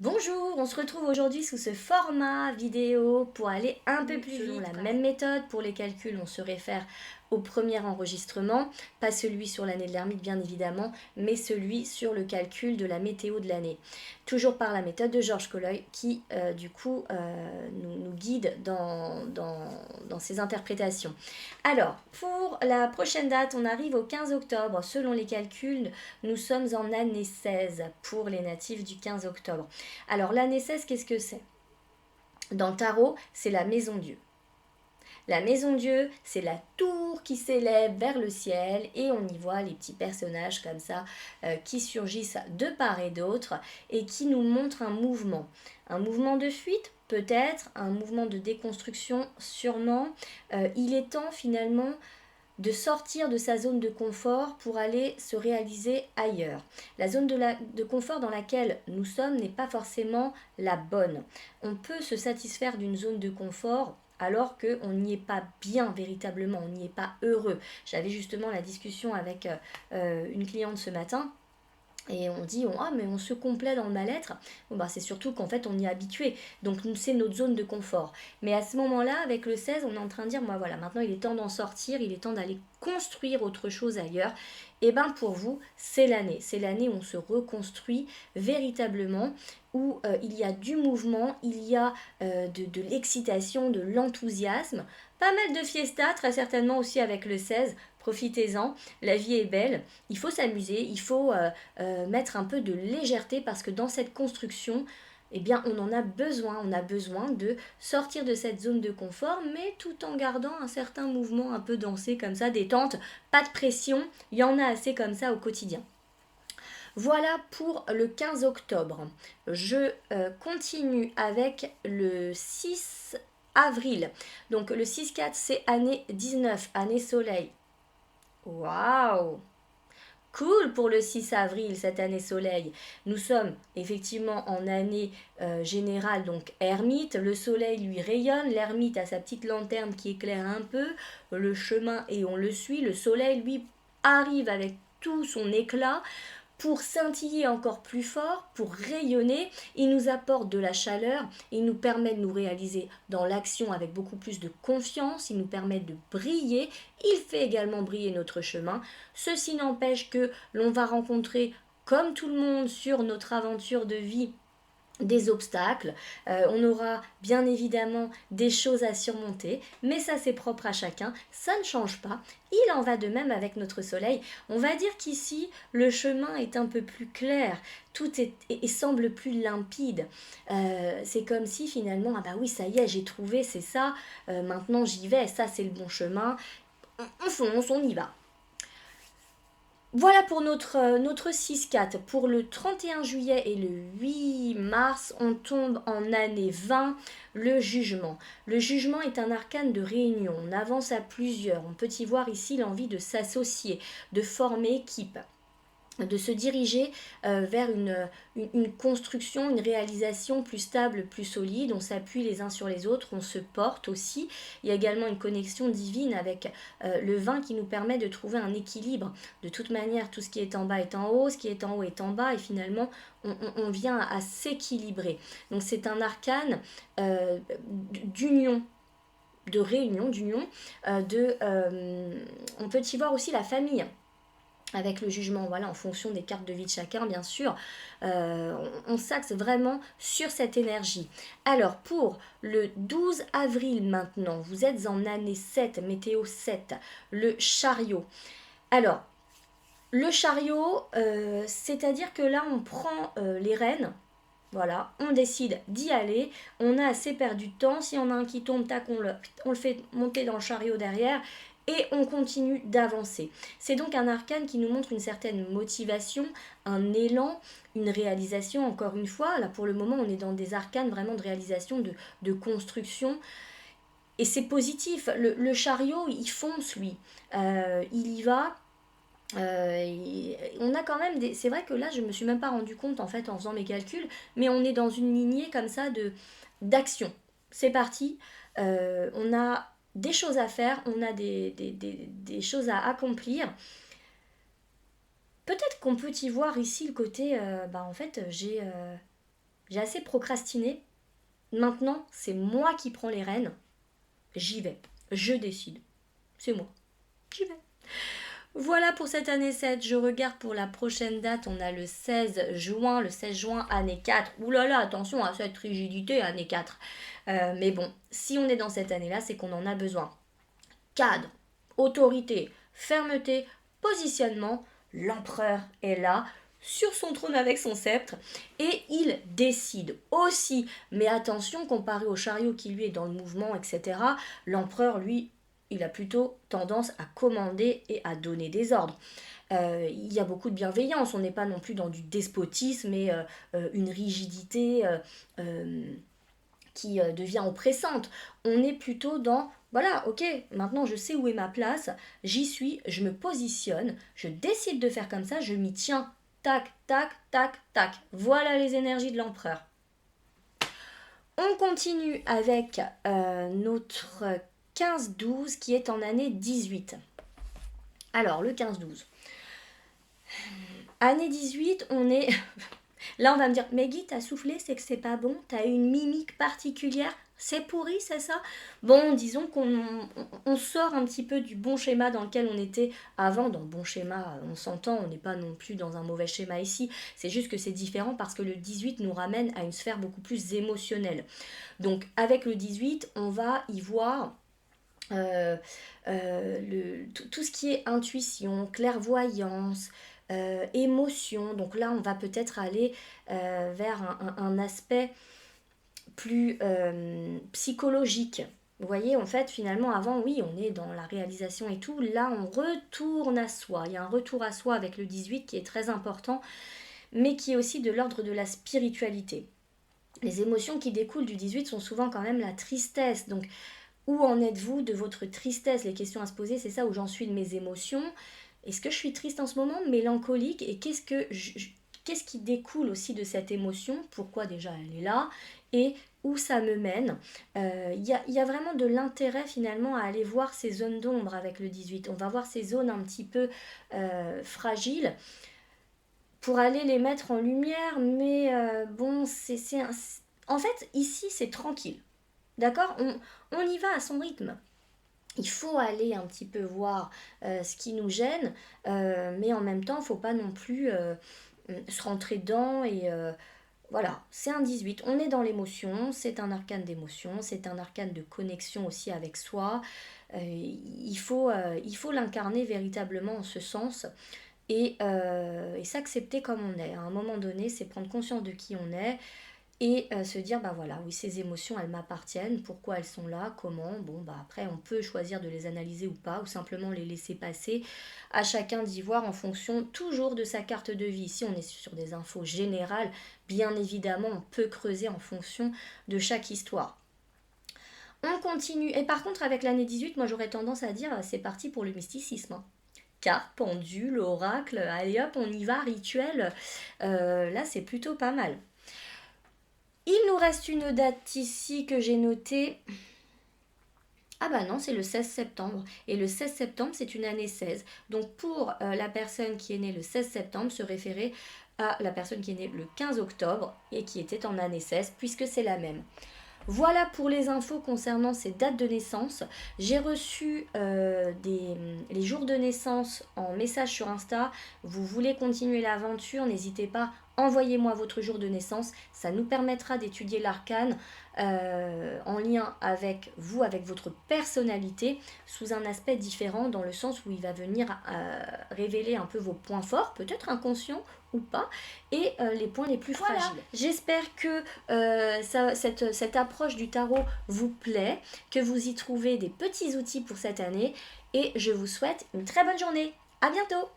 Bonjour, on se retrouve aujourd'hui sous ce format vidéo pour aller un peu plus vite. La même méthode pour les calculs, on se réfère au premier enregistrement, pas celui sur l'année de l'ermite bien évidemment, mais celui sur le calcul de la météo de l'année. Toujours par la méthode de Georges Colloy qui nous guide dans ses interprétations. Alors, pour la prochaine date, on arrive au 15 octobre. Selon les calculs, nous sommes en année 16 pour les natifs du 15 octobre. Alors l'année 16, qu'est-ce que c'est? Dans le tarot, c'est la maison Dieu. La maison Dieu, c'est la tour qui s'élève vers le ciel et on y voit les petits personnages comme ça qui surgissent de part et d'autre et qui nous montrent un mouvement. Un mouvement de fuite, peut-être, un mouvement de déconstruction, sûrement. Il est temps finalement de sortir de sa zone de confort pour aller se réaliser ailleurs. La zone de confort dans laquelle nous sommes n'est pas forcément la bonne. On peut se satisfaire d'une zone de confort alors qu'on n'y est pas bien véritablement, on n'y est pas heureux. J'avais justement la discussion avec une cliente ce matin. Et on dit, mais on se complaît dans le mal-être. Bon, bah, c'est surtout qu'en fait, on y est habitué. Donc, c'est notre zone de confort. Mais à ce moment-là, avec le 16, on est en train de dire, moi, voilà, maintenant, il est temps d'en sortir. Il est temps d'aller construire autre chose ailleurs. Et bien, pour vous, c'est l'année. C'est l'année où on se reconstruit véritablement, où il y a du mouvement, il y a de l'excitation, de l'enthousiasme. Pas mal de fiesta, très certainement aussi avec le 16. Profitez-en, la vie est belle, il faut s'amuser, il faut mettre un peu de légèreté parce que dans cette construction, eh bien, on en a besoin. On a besoin de sortir de cette zone de confort, mais tout en gardant un certain mouvement un peu dansé comme ça, détente, pas de pression. Il y en a assez comme ça au quotidien. Voilà pour le 15 octobre. Je continue avec le 6 avril. Donc le 6-4, c'est année 19, année soleil. Waouh! Cool pour le 6 avril, cette année soleil. Nous sommes effectivement en année générale, donc ermite. Le soleil lui rayonne, l'ermite a sa petite lanterne qui éclaire un peu le chemin et on le suit. Le soleil, lui, arrive avec tout son éclat pour scintiller encore plus fort, pour rayonner. Il nous apporte de la chaleur, il nous permet de nous réaliser dans l'action avec beaucoup plus de confiance, il nous permet de briller, il fait également briller notre chemin. Ceci n'empêche que l'on va rencontrer, comme tout le monde sur notre aventure de vie, des obstacles, on aura bien évidemment des choses à surmonter, mais ça c'est propre à chacun, ça ne change pas. Il en va de même avec notre soleil. On va dire qu'ici le chemin est un peu plus clair, tout est, et semble plus limpide. C'est comme si finalement, ah bah oui ça y est j'ai trouvé, c'est ça, maintenant j'y vais, ça c'est le bon chemin, on fonce, on y va. Voilà pour notre 6-4. Pour le 31 juillet et le 8 mars, on tombe en année 20, le jugement. Le jugement est un arcane de réunion. On avance à plusieurs. On peut y voir ici l'envie de s'associer, de former équipe, de se diriger vers une construction, une réalisation plus stable, plus solide. On s'appuie les uns sur les autres, on se porte aussi. Il y a également une connexion divine avec le vin qui nous permet de trouver un équilibre. De toute manière, tout ce qui est en bas est en haut, ce qui est en haut est en bas, et finalement, on vient à s'équilibrer. Donc c'est un arcane d'union, de réunion, d'union, on peut y voir aussi la famille avec le jugement, voilà, en fonction des cartes de vie de chacun, bien sûr. On s'axe vraiment sur cette énergie. Alors, pour le 12 avril maintenant, vous êtes en année 7, météo 7, le chariot. Alors, le chariot, c'est-à-dire que là, on prend les rênes. Voilà, on décide d'y aller, on a assez perdu de temps, si on a un qui tombe, tac, on le fait monter dans le chariot derrière et on continue d'avancer. C'est donc un arcane qui nous montre une certaine motivation, un élan, une réalisation, encore une fois. Là, pour le moment, on est dans des arcanes vraiment de réalisation, de construction. Et c'est positif. Le chariot, il fonce, lui. Il y va, on a quand même des. C'est vrai que là, je me suis même pas rendu compte en fait en faisant mes calculs, mais on est dans une lignée comme ça de d'action. C'est parti. On a des choses à faire, on a des choses à accomplir. Peut-être qu'on peut y voir ici le côté, en fait, j'ai j'ai assez procrastiné. Maintenant, c'est moi qui prends les rênes. J'y vais. Je décide. C'est moi. J'y vais. Voilà pour cette année 7. Je regarde pour la prochaine date. On a le 16 juin. Le 16 juin, année 4. Ouh là là, attention à cette rigidité, année 4. Mais bon, si on est dans cette année-là, c'est qu'on en a besoin. Cadre, autorité, fermeté, positionnement. L'empereur est là, sur son trône avec son sceptre, et il décide aussi. Mais attention, comparé au chariot qui lui est dans le mouvement, etc., l'empereur, lui, il a plutôt tendance à commander et à donner des ordres. Il y a beaucoup de bienveillance, on n'est pas non plus dans du despotisme et une rigidité qui devient oppressante. On est plutôt dans, voilà, ok, maintenant je sais où est ma place, j'y suis, je me positionne, je décide de faire comme ça, je m'y tiens. Tac, tac, tac, tac. Voilà les énergies de l'empereur. On continue avec notre 15-12 qui est en année 18. Alors, le 15-12. Année 18, on est... Là, on va me dire, mais Guy, t'as soufflé, c'est que c'est pas bon, t'as une mimique particulière, c'est pourri, c'est ça? Bon, disons qu'on sort un petit peu du bon schéma dans lequel on était avant. Dans le bon schéma, on s'entend, on n'est pas non plus dans un mauvais schéma ici. C'est juste que c'est différent parce que le 18 nous ramène à une sphère beaucoup plus émotionnelle. Donc, avec le 18, on va y voir... tout ce qui est intuition, clairvoyance, émotion. Donc là, on va peut-être aller vers un aspect plus psychologique. Vous voyez, en fait, finalement, avant, oui, on est dans la réalisation et tout. Là, on retourne à soi. Il y a un retour à soi avec le 18 qui est très important, mais qui est aussi de l'ordre de la spiritualité. Les émotions qui découlent du 18 sont souvent quand même la tristesse. Donc, où en êtes-vous de votre tristesse? Les questions à se poser, c'est ça, où j'en suis de mes émotions. Est-ce que je suis triste en ce moment, mélancolique? Et qu'est-ce qui découle aussi de cette émotion? Pourquoi déjà elle est là? Et où ça me mène? Il y a vraiment de l'intérêt finalement à aller voir ces zones d'ombre avec le 18. On va voir ces zones un petit peu fragiles pour aller les mettre en lumière. Mais bon, en fait, ici, c'est tranquille. D'accord? On y va à son rythme. Il faut aller un petit peu voir ce qui nous gêne, mais en même temps, il ne faut pas non plus se rentrer dedans. Et voilà, c'est un 18. On est dans l'émotion, c'est un arcane d'émotion, c'est un arcane de connexion aussi avec soi. Il faut l'incarner véritablement en ce sens et s'accepter comme on est. À un moment donné, c'est prendre conscience de qui on est. Et se dire, bah voilà, oui, ces émotions, elles m'appartiennent, pourquoi elles sont là, comment, bon, bah après, on peut choisir de les analyser ou pas, ou simplement les laisser passer, à chacun d'y voir en fonction toujours de sa carte de vie. Ici, on est sur des infos générales, bien évidemment, on peut creuser en fonction de chaque histoire. On continue, et par contre, avec l'année 18, moi j'aurais tendance à dire, c'est parti pour le mysticisme, hein. Carte, pendule, oracle, allez hop, on y va, rituel, là c'est plutôt pas mal. Il nous reste une date ici que j'ai notée. Ah bah non, c'est le 16 septembre. Et le 16 septembre, c'est une année 16. Donc pour la personne qui est née le 16 septembre, se référer à la personne qui est née le 15 octobre et qui était en année 16, puisque c'est la même. Voilà pour les infos concernant ces dates de naissance. J'ai reçu les jours de naissance en message sur Insta. Vous voulez continuer l'aventure, n'hésitez pas, envoyez-moi votre jour de naissance. Ça nous permettra d'étudier l'arcane en lien avec vous, avec votre personnalité, sous un aspect différent, dans le sens où il va venir révéler un peu vos points forts, peut-être inconscients ou pas, et les points les plus fragiles. Voilà. J'espère que cette approche du tarot vous plaît, que vous y trouvez des petits outils pour cette année, et je vous souhaite une très bonne journée. À bientôt!